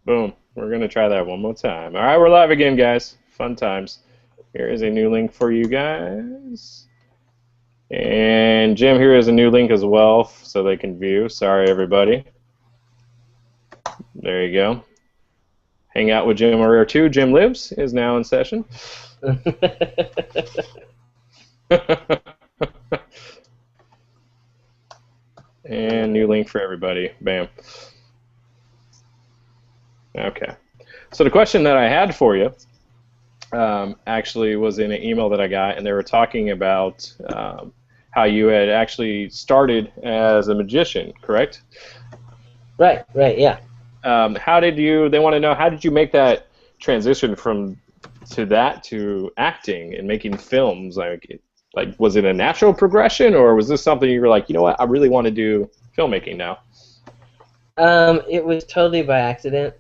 Boom. We're going to try that one more time. All right, we're live again, guys. Fun times. Here is a new link for you guys. And Jim, here is a new link as well so they can view. Sorry, everybody. There you go. Hang out with Jim Warrior 2. Jim Lives is now in session. And new link for everybody. Bam. Okay. So the question that I had for you actually was in an email that I got, and they were talking about how you had actually started as a magician, correct? Right, yeah. How did you? They want to know, how did you make that transition to acting and making films? Like was it a natural progression, or was this something you were like, you know what, I really want to do filmmaking now? It was totally by accident.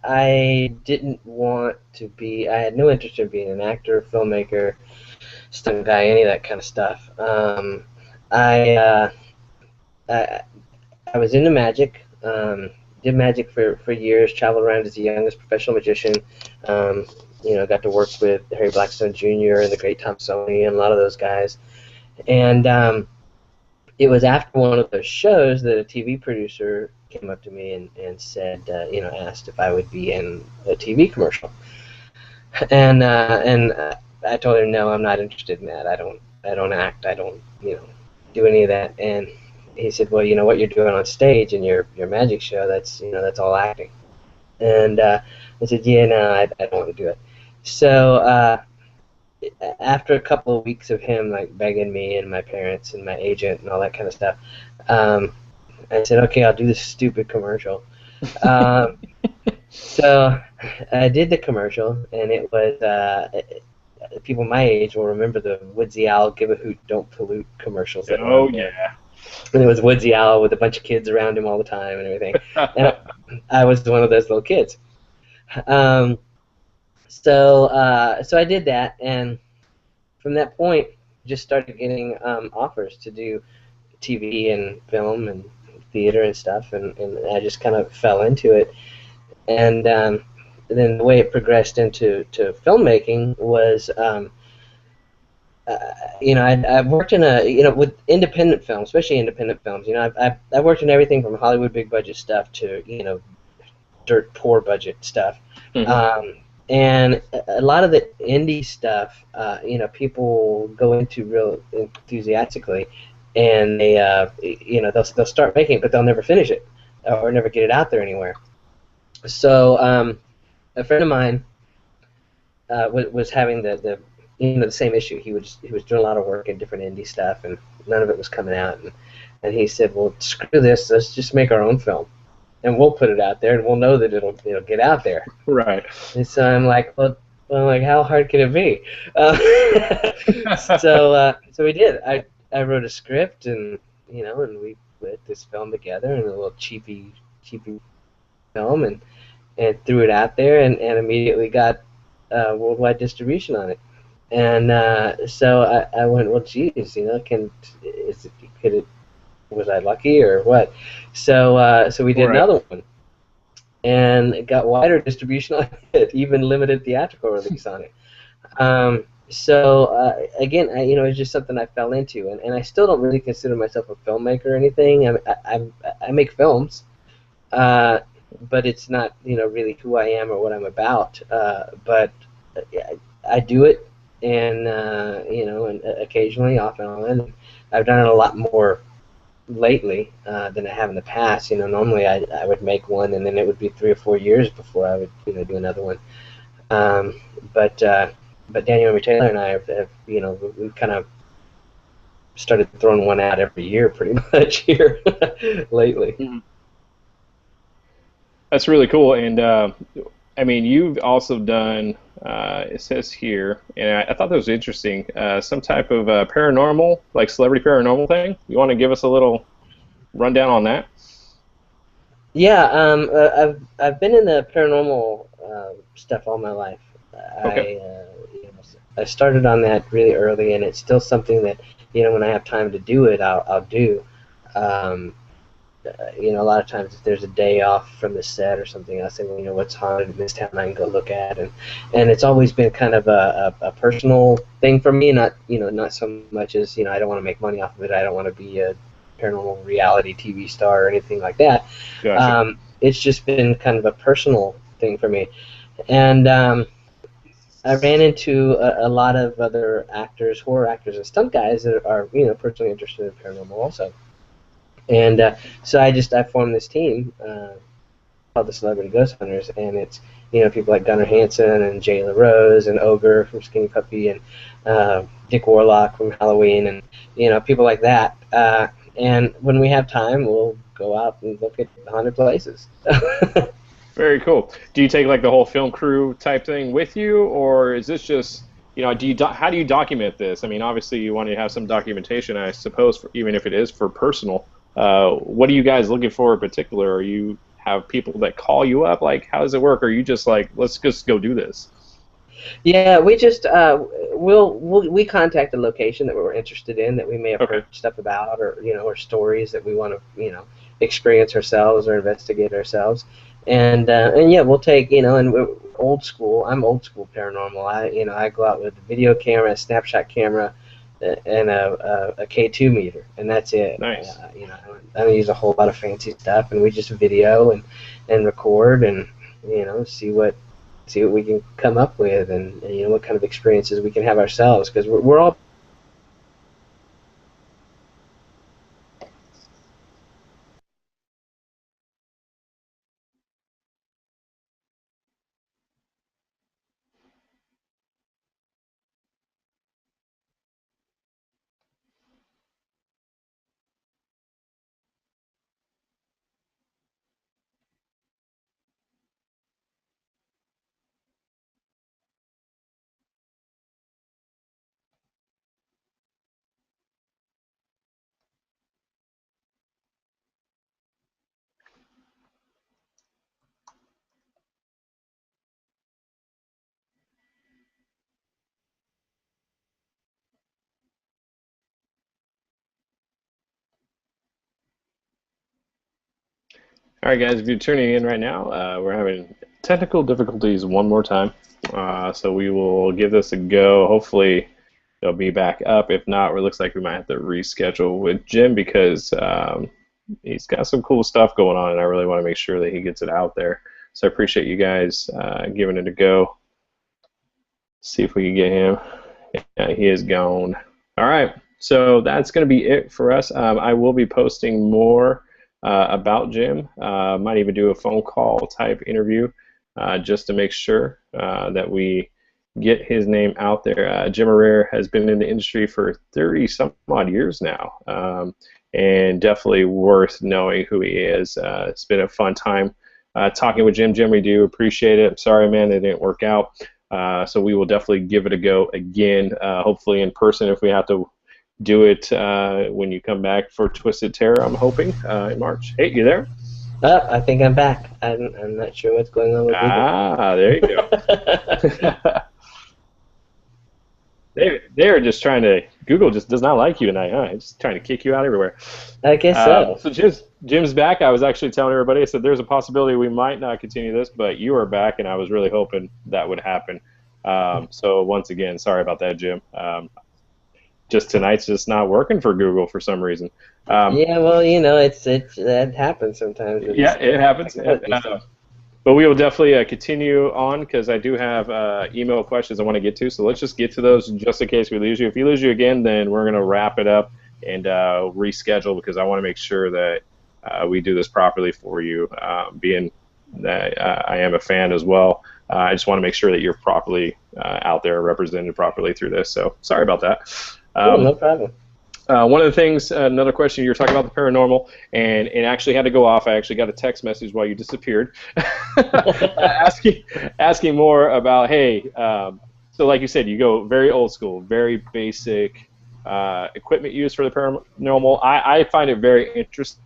I didn't want to be. I had no interest in being an actor, filmmaker, stunt guy, any of that kind of stuff. I, I I was into magic. Did magic for years. Traveled around as the youngest professional magician. Got to work with Harry Blackstone Jr. and the great Tom Sony and a lot of those guys. And it was after one of those shows that a TV producer came up to me and said, asked if I would be in a TV commercial. And I told him, no, I'm not interested in that. I don't act. I don't do any of that. And he said, well, you know what you're doing on stage in your magic show, that's all acting. And I said, yeah, no, I don't want to do it. So after a couple of weeks of him like begging me and my parents and my agent and all that kind of stuff, I said, okay, I'll do this stupid commercial. So I did the commercial, and it was people my age will remember the Woodsy Owl Give a Hoot Don't Pollute commercials. Oh yeah. And it was Woodsy Owl with a bunch of kids around him all the time and everything. And I was one of those little kids. So I did that, and from that point, just started getting offers to do TV and film and theater and stuff, and I just kind of fell into it. And then the way it progressed into filmmaking was, I've worked in with independent films, especially independent films. I've worked in everything from Hollywood big budget stuff to dirt poor budget stuff. Mm-hmm. And a lot of the indie stuff, people go into real enthusiastically, and they'll start making it, but they'll never finish it or never get it out there anywhere. So a friend of mine was having the same issue. He was doing a lot of work in different indie stuff, and none of it was coming out. And he said, well, screw this. Let's just make our own film, and we'll put it out there, and we'll know that it'll get out there. Right. And so I'm like, well, how hard can it be? So we did. I wrote a script, and and we put this film together in a little cheapy film, and threw it out there, and immediately got worldwide distribution on it. And so I went, well, geez, was I lucky or what? So we did another one, and it got wider distribution on it, even limited theatrical release on it. Again, it's just something I fell into, and I still don't really consider myself a filmmaker or anything. I make films, but it's not really who I am or what I'm about. But I do it, and and occasionally, off and on. I've done it a lot more lately than I have in the past. Normally I would make one, and then it would be 3 or 4 years before I would do another one. But Daniel Emery Taylor and I have we've kind of started throwing one out every year, pretty much here lately. Mm-hmm. That's really cool, and I mean, you've also done. It says here, and I thought that was interesting. Some type of paranormal, like celebrity paranormal thing. You want to give us a little rundown on that? Yeah, I've been in the paranormal stuff all my life. Okay. I started on that really early, and it's still something that when I have time to do it, I'll do. a lot of times if there's a day off from the set or something, I say, well, what's haunted in this town I can go look at, and it's always been kind of a personal thing for me, not not so much as I don't want to make money off of it. I don't want to be a paranormal reality TV star or anything like that. Gotcha. It's just been kind of a personal thing for me, and I ran into a lot of other actors, horror actors, and stunt guys that are personally interested in paranormal also. And so I formed this team called the Celebrity Ghost Hunters, and it's people like Gunnar Hansen and Jay LaRose and Ogre from Skinny Puppy and Dick Warlock from Halloween, and people like that. And when we have time, we'll go out and look at haunted places. Very cool. Do you take like the whole film crew type thing with you, or is this just how do you document this? I mean, obviously you want to have some documentation, I suppose, even if it is for personal. What are you guys looking for in particular? Are you have people that call you up? Like, how does it work? Or are you just like, let's just go do this? Yeah, we just we contact the location that we're interested in, that we may have Okay. heard stuff about, or or stories that we want to experience ourselves or investigate ourselves, and yeah, we'll take and we're old school. I'm old school paranormal. I go out with a video camera, a snapshot camera, and a K2 meter, and that's it. Nice. I don't use a whole lot of fancy stuff, and we just video and record and see what we can come up with, and what kind of experiences we can have ourselves, because we're all. All right, guys, if you're tuning in right now, we're having technical difficulties one more time. So we will give this a go. Hopefully, they'll be back up. If not, it looks like we might have to reschedule with Jim because he's got some cool stuff going on, and I really want to make sure that he gets it out there. So I appreciate you guys giving it a go. See if we can get him. Yeah, he is gone. All right, so that's going to be it for us. I will be posting more about Jim. Might even do a phone call type interview just to make sure that we get his name out there. Jim Herrera has been in the industry for 30 some odd years now, and definitely worth knowing who he is. It's been a fun time talking with Jim. Jim, we do appreciate it. I'm sorry, man, it didn't work out. So we will definitely give it a go again, hopefully in person if we have to do it when you come back for Twisted Terror, I'm hoping, in March. Hey, you there? I think I'm back. I'm not sure what's going on with Google. There you go. They are just trying to, Google just does not like you tonight, huh? It's just trying to kick you out everywhere. I guess so. So Jim's back. I was actually telling everybody, I said there's a possibility we might not continue this, but you are back, and I was really hoping that would happen. So once again, sorry about that, Jim. Just tonight's just not working for Google for some reason. Yeah, well, that happens sometimes. Yeah, it happens. But we will definitely continue on because I do have email questions I want to get to. So let's just get to those just in case we lose you. If we lose you again, then we're going to wrap it up and reschedule because I want to make sure that we do this properly for you. Being that I am a fan as well, I just want to make sure that you're properly out there, represented properly through this. So sorry about that. No problem. One of the things, another question, you were talking about the paranormal, and it actually had to go off. I actually got a text message while you disappeared, asking more about, hey, so like you said, you go very old school, very basic equipment used for the paranormal. I find it very interesting.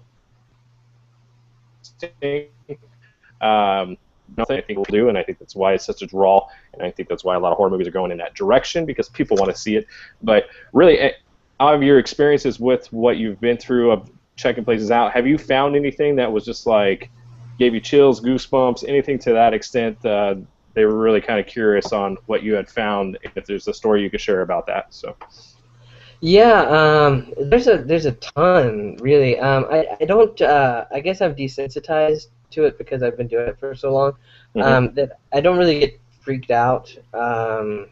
Nothing I think we'll do, and I think that's why it's such a draw, and I think that's why a lot of horror movies are going in that direction because people want to see it. But really, out of your experiences with what you've been through of checking places out. Have you found anything that was just like gave you chills, goosebumps, anything to that extent? They were really kind of curious on what you had found. If there's a story you could share about that, so. Yeah, there's a ton really. I don't I guess I'm desensitized to it because I've been doing it for so long. Hmm. That I don't really get freaked out. I'm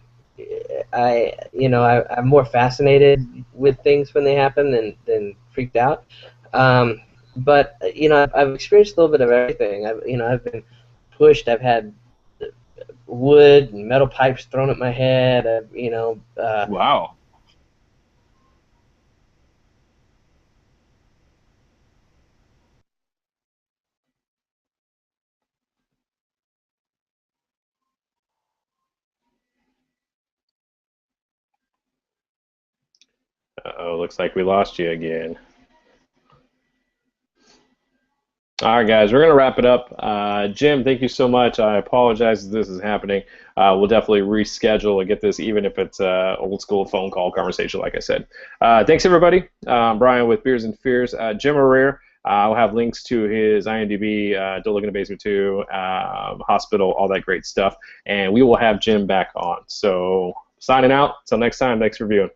more fascinated with things when they happen than freaked out. But I've experienced a little bit of everything. I've been pushed. I've had wood and metal pipes thrown at my head. Wow. Uh-oh, looks like we lost you again. All right, guys, we're going to wrap it up. Jim, thank you so much. I apologize that this is happening. We'll definitely reschedule and get this, even if it's old school phone call conversation, like I said. Thanks, everybody. Brian with Beers and Fears. Jim Herrera, I'll have links to his IMDb, Don't Look in the Basement 2, Hospital, all that great stuff. And we will have Jim back on. So, signing out. Until next time, thanks for viewing.